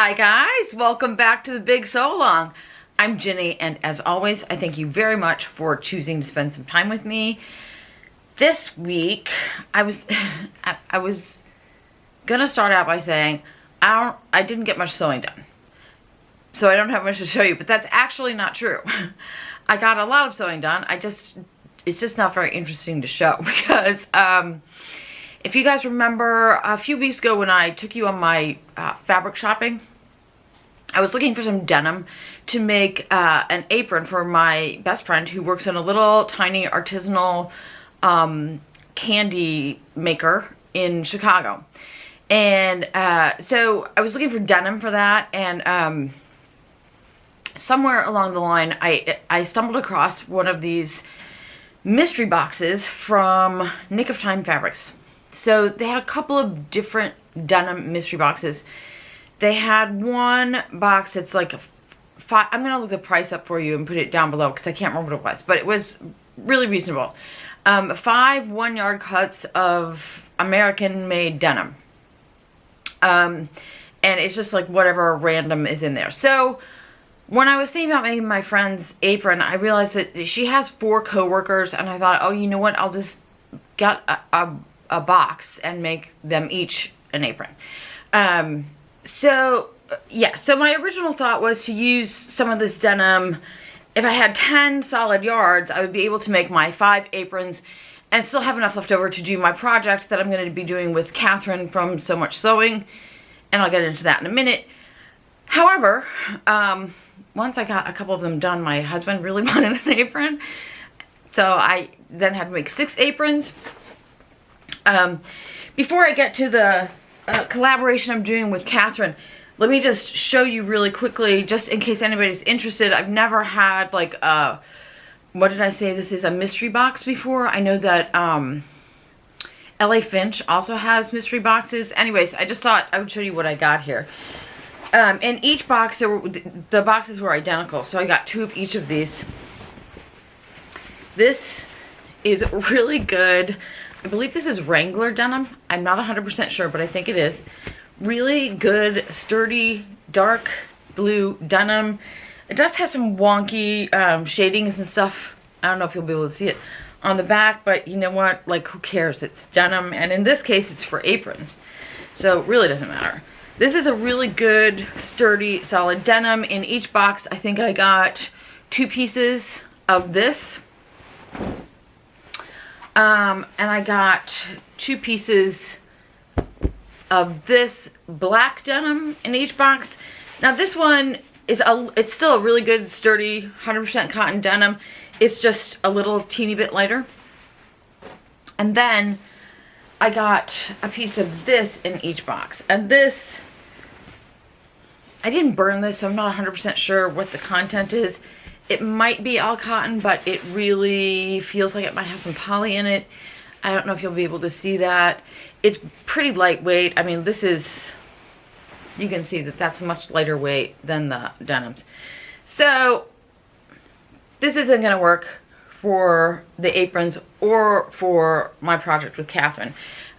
Hi guys, welcome back to the Big Sew Along. I'm Ginny, and as always, I thank you very much for choosing to spend some time with me. This week, I was gonna start out by saying I didn't get much sewing done, so I don't have much to show you. But that's actually not true. I got a lot of sewing done. It's just not very interesting to show because if you guys remember a few weeks ago when I took you on my fabric shopping, I was looking for some denim to make an apron for my best friend who works in a little tiny artisanal candy maker in Chicago. And so I was looking for denim for that, and somewhere along the line I stumbled across one of these mystery boxes from Nick of Time Fabrics. So they had a couple of different denim mystery boxes. They had one box that's like I'm gonna look the price up for you and put it down below because I can't remember what it was, but it was really reasonable. 5 1-yard cuts of American-made denim, and it's just like whatever random is in there. So when I was thinking about making my friend's apron, I realized that she has 4 co-workers, and I thought, oh, you know what? I'll just get a box and make them each an apron. So my original thought was to use some of this denim. If I had 10 solid yards, I would be able to make my 5 aprons and still have enough left over to do my project that I'm going to be doing with Catherine from So Much Sewing, and I'll get into that in a minute. However, once I got a couple of them done, my husband really wanted an apron, so I then had to make 6 aprons. Before I get to the collaboration I'm doing with Catherine, let me just show you really quickly, just in case anybody's interested. I've never had like what did I say? This is a mystery box before. I know that LA Finch also has mystery boxes. Anyways, I just thought I would show you what I got here. In each box, the boxes were identical, so I got 2 of each of these. This is really good. I believe this is Wrangler denim. I'm not 100% sure, but I think it is. Really good, sturdy, dark blue denim. It does have some wonky shadings and stuff. I don't know if you'll be able to see it on the back, but you know what? Like, who cares? It's denim, and in this case, it's for aprons. So it really doesn't matter. This is a really good, sturdy, solid denim. In each box, I think I got 2 pieces of this. And I got 2 pieces of this black denim in each box. Now this one is it's still a really good, sturdy, 100% cotton denim. It's just a little teeny bit lighter. And then I got a piece of this in each box. And this, I didn't burn this, so I'm not 100% sure what the content is. It might be all cotton, but it really feels like it might have some poly in it. I don't know if you'll be able to see that. It's pretty lightweight. I mean, this is, you can see that that's much lighter weight than the denims. So this isn't going to work for the aprons or for my project with Catherine.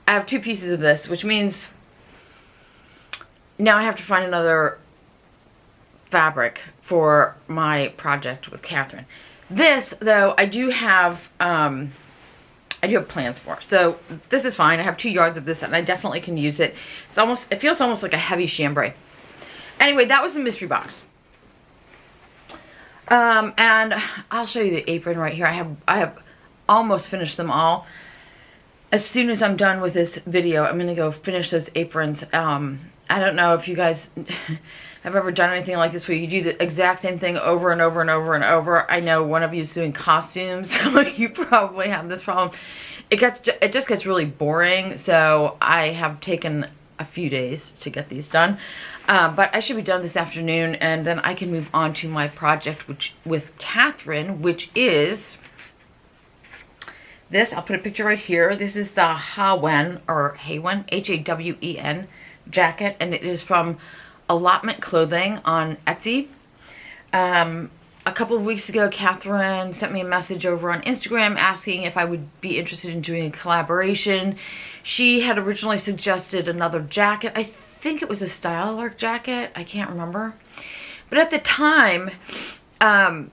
I have 2 pieces of this, which means now I have to find another fabric for my project with Catherine. This, though, I do have plans for. So this is fine. I have 2 yards of this, and I definitely can use it. It feels almost like a heavy chambray. Anyway, that was the mystery box. And I'll show you the apron right here. I have almost finished them all. As soon as I'm done with this video, I'm gonna go finish those aprons. I don't know if you guys have ever done anything like this where you do the exact same thing over and over and over and over. I know one of you is doing costumes, so you probably have this problem. It just gets really boring, so I have taken a few days to get these done. But I should be done this afternoon, and then I can move on to my project with Catherine, which is this. I'll put a picture right here. This is the Hawen, or Hawen, Hawen jacket, and it is from Allotment clothing on Etsy. a couple of weeks ago, Catherine sent me a message over on Instagram asking if I would be interested in doing a collaboration. She had originally suggested another jacket. I think it was a Style Lark jacket. I can't remember. But at the time, I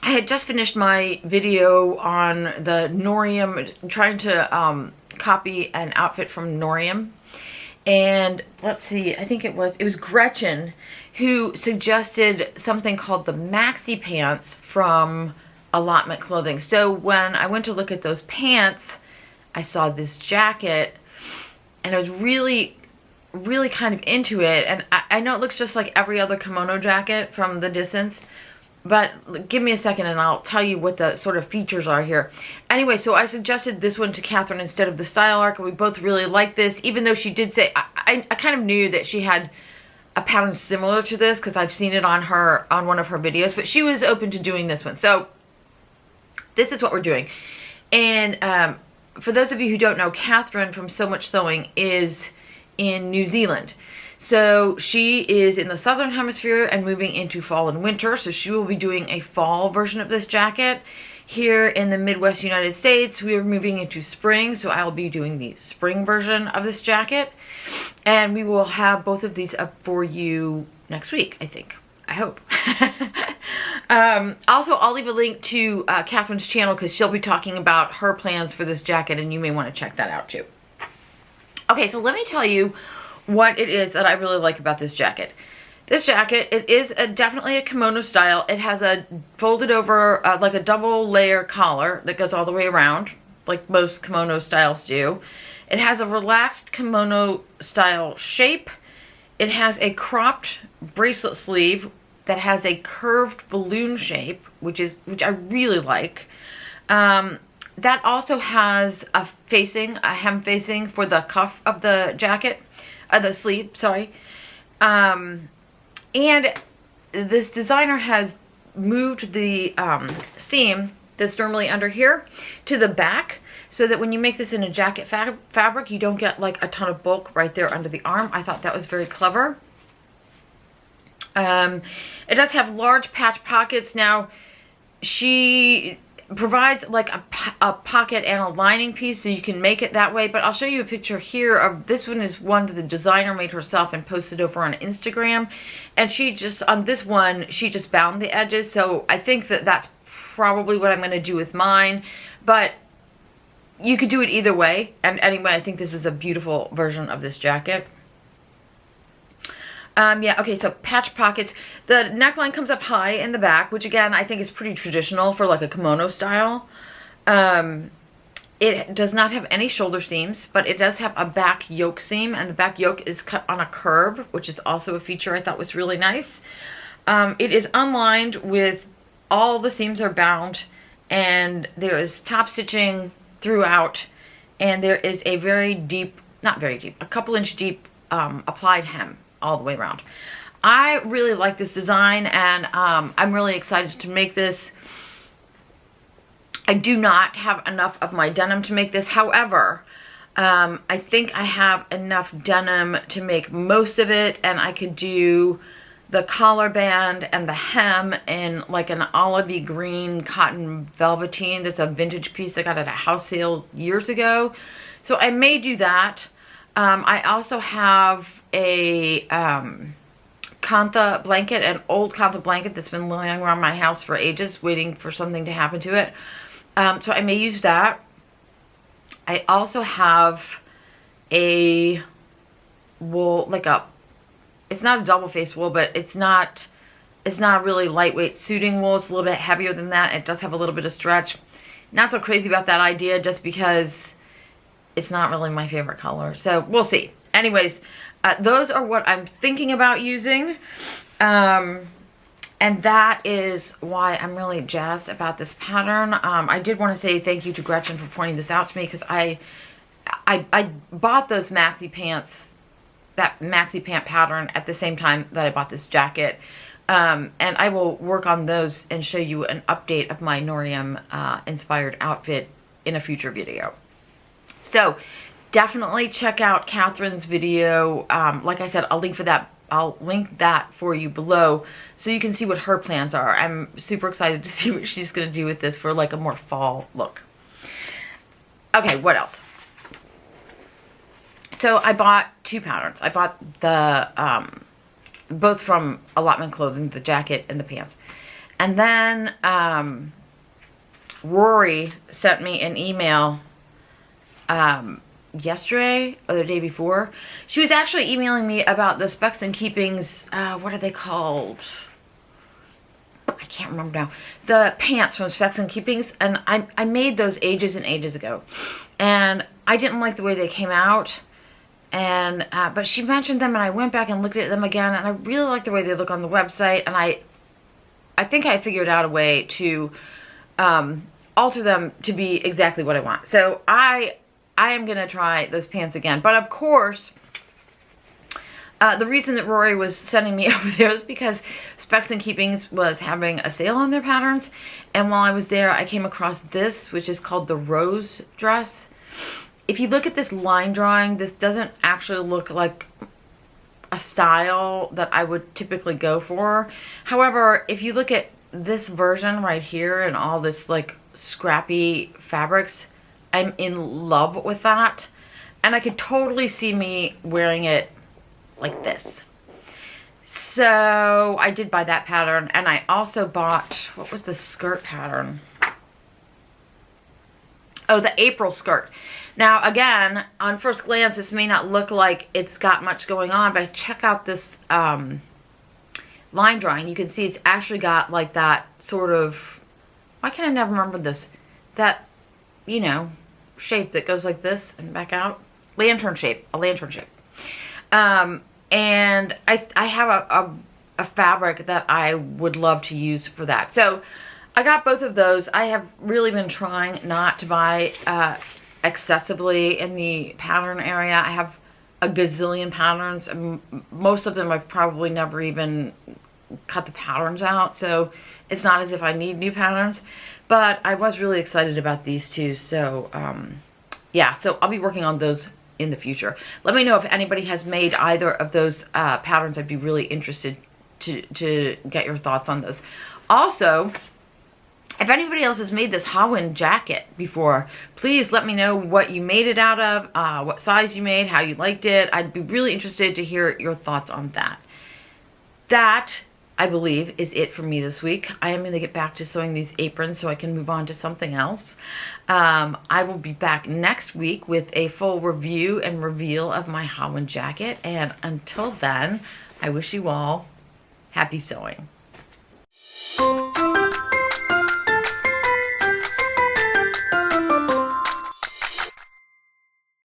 had just finished my video on the Norium, trying to copy an outfit from Norium. And let's see, I think it was Gretchen who suggested something called the maxi pants from Allotment clothing. So when I went to look at those pants, I saw this jacket and I was really kind of into it. And I know it looks just like every other kimono jacket from the distance, but give me a second and I'll tell you what the sort of features are here. Anyway, so I suggested this one to Catherine instead of the Style Arc, and we both really like this, even though she did say, I kind of knew that she had a pattern similar to this because I've seen it on one of her videos, but she was open to doing this one. So this is what we're doing. And for those of you who don't know, Catherine from So Much Sewing is in New Zealand. So she is in the southern hemisphere and moving into fall and winter. So she will be doing a fall version of this jacket. Here in the Midwest United States, we are moving into spring. So I'll be doing the spring version of this jacket. And we will have both of these up for you next week, I think. I hope. Also, I'll leave a link to Catherine's channel because she'll be talking about her plans for this jacket and you may want to check that out too. Okay, so let me tell you what it is that I really like about this jacket. This jacket, it is definitely a kimono style. It has a folded over, like a double layer collar that goes all the way around, like most kimono styles do. It has a relaxed kimono style shape. It has a cropped bracelet sleeve that has a curved balloon shape, which I really like. That also has a hem facing for the cuff of the jacket. The sleeve, sorry. And this designer has moved the seam that's normally under here to the back so that when you make this in a jacket fabric, you don't get like a ton of bulk right there under the arm. I thought that was very clever. It does have large patch pockets. Now, she provides like a pocket and a lining piece so you can make it that way, but I'll show you a picture here of this one. Is one that the designer made herself and posted over on Instagram, and she just on this one she just bound the edges, so I think that that's probably what I'm going to do with mine, but you could do it either way. And anyway, I think this is a beautiful version of this jacket. Yeah, okay, so patch pockets. The neckline comes up high in the back, which again, I think is pretty traditional for like a kimono style. It does not have any shoulder seams, but it does have a back yoke seam, and the back yoke is cut on a curve, which is also a feature I thought was really nice. It is unlined with all the seams are bound, and there is top stitching throughout, and there is a very deep, not very deep, a couple inch deep applied hem all the way around. I really like this design, and I'm really excited to make this. I do not have enough of my denim to make this. However, I think I have enough denim to make most of it, and I could do the collar band and the hem in like an olivey green cotton velveteen. That's a vintage piece I got at a house sale years ago. So I may do that. I also have a Kantha blanket, an old Kantha blanket that's been lying around my house for ages, waiting for something to happen to it. So I may use that. I also have a wool, like it's not a double face wool, but it's not a really lightweight suiting wool. It's a little bit heavier than that. It does have a little bit of stretch. Not so crazy about that idea just because it's not really my favorite color. So we'll see. Anyways, those are what I'm thinking about using. And that is why I'm really jazzed about this pattern. I did want to say thank you to Gretchen for pointing this out to me, because I bought those maxi pants, that maxi pant pattern at the same time that I bought this jacket. And I will work on those and show you an update of my Norium inspired outfit in a future video. So definitely check out Catherine's video. Like I said, I'll link for that I'll link that for you below so you can see what her plans are. I'm super excited to see what she's going to do with this for like a more fall look. Okay, what else? So I bought 2 patterns. I bought the, both from Allotment Clothing, the jacket and the pants. And then Rory sent me an email yesterday or the day before. She was actually emailing me about the Specks and Keepings, what are they called? I can't remember now. The pants from Specks and Keepings, and I made those ages and ages ago. And I didn't like the way they came out. And but she mentioned them, and I went back and looked at them again, and I really like the way they look on the website, and I think I figured out a way to alter them to be exactly what I want. So I am going to try those pants again. But of course, the reason that Rory was sending me over there is because Specks and Keepings was having a sale on their patterns. And while I was there, I came across this, which is called the Rose dress. If you look at this line drawing, this doesn't actually look like a style that I would typically go for. However, if you look at this version right here and all this like scrappy fabrics, I'm in love with that. And I could totally see me wearing it like this. So I did buy that pattern, and I also bought, what was the skirt pattern? Oh, the April skirt. Now again, on first glance, this may not look like it's got much going on, but check out this line drawing. You can see it's actually got like that sort of, why can I never remember this? That, you know, shape that goes like this and back out. Lantern shape, a lantern shape. And I have a fabric that I would love to use for that. So I got both of those. I have really been trying not to buy excessively in the pattern area. I have a gazillion patterns, and most of them I've probably never even cut the patterns out, so it's not as if I need new patterns. But I was really excited about these two, so yeah, so I'll be working on those in the future. Let me know if anybody has made either of those patterns. I'd be really interested to get your thoughts on those. Also, if anybody else has made this Hawin jacket before, please let me know what you made it out of, what size you made, how you liked it. I'd be really interested to hear your thoughts on that. That, I believe, is it for me this week. I am going to get back to sewing these aprons so I can move on to something else. I will be back next week with a full review and reveal of my Hawin jacket. And until then, I wish you all happy sewing.